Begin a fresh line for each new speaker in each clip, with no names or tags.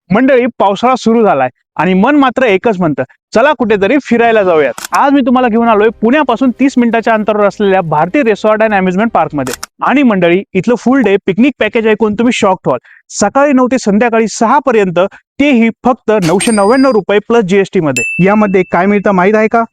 मंडळी, पावसाळा सुरू झालाय आणि मन मात्र एकच म्हणतं, चला कुठेतरी फिरायला जाऊयात. आज मी तुम्हाला घेऊन आलोय पुण्यापासून 30 मिनिटाच्या अंतरावर असलेल्या Bharati resort and amusement park मध्ये. आणि मंडळी, इथलं फुल डे पिकनिक पॅकेज ऐकून तुम्ही शॉक व्हाल. सकाळी 9 ते संध्याकाळी 6 पर्यंत, तेही फक्त 999 रुपये प्लस जीएसटी मध्ये. यामध्ये काय मिळतं माहित आहे का?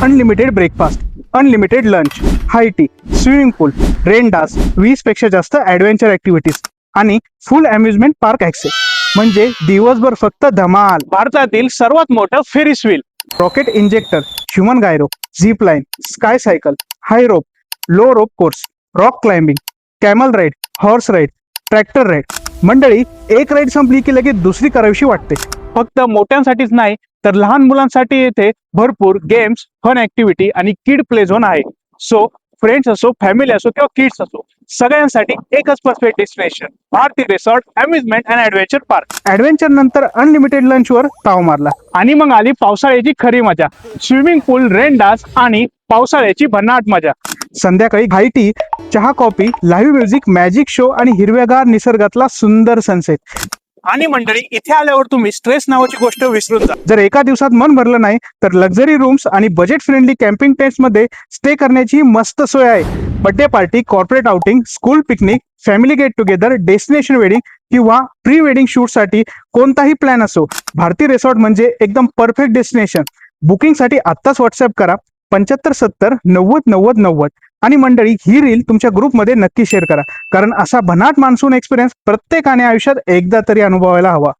अनलिमिटेड ब्रेकफास्ट, अनलिमिटेड लंच, हाय टी, स्विमिंग पूल, रेन डान्स, 20 पेक्षा जास्त ऍडव्हेंचर ऍक्टिव्हिटीज आणि फुल अम्युजमेंट पार्क ऍक्सेस. म्हणजे दिवसभर फक्त धमाल. भारतातील सर्वात मोठं Ferris wheel, rocket injector, human gyro, zip line, sky cycle, high rope, low rope course, rock climbing, camel ride, horse ride, tractor ride. मंडळी, एक राईड संपली की लगेच दुसरी करावीशी वाटते. फक्त मोठ्यांसाठीच नाही तर लहान मुलांसाठी येथे भरपूर गेम्स, फन ऍक्टिव्हिटी आणि किड प्ले झोन आहे. सो फ्रेंड्स असो, फॅमिली असो किंवा किड्स असो, सगळ्यांसाठी एकच perfect destination, Bharati resort amusement and adventure park. Adventure नंतर अनलिमिटेड लंच वर ताव मारला आणि मग आली पावसाळ्याची खरी मजा. स्विमिंग पूल, रेन डान्स आणि पावसाळ्याची भन्नाट मजा. संध्याकाळी हाय टी, चहा, coffee, live music, magic show आणि हिरव्यागार निसर्गातला सुंदर सनसेट. आणि मंडळी, इथे आल्यावर तुम्ही स्ट्रेस नावाची गोष्ट विसरून जा. जर एका दिवसात मन भरलं नाही तर लक्झरी रूम्स आणि बजेट फ्रेंडली कॅम्पिंग टेंट्स मध्ये स्टे करण्याची मस्त सोय आहे. Birthday party, corporate outing, school picnic, family get together, destination wedding किंवा प्री वेडिंग शूट साठी कोणताही प्लॅन असो, भारती रिसॉर्ट म्हणजे एकदम परफेक्ट डेस्टिनेशन. बुकिंग साठी आत्ताच व्हॉट्सअप करा 7570 90 90 90. आणि मंडळी, ही रील तुमच्या ग्रुपमध्ये नक्की शेअर करा, कारण असा भन्नाट मान्सून एक्सपिरियन्स प्रत्येकाने आयुष्यात एकदा तरी अनुभवायला हवा.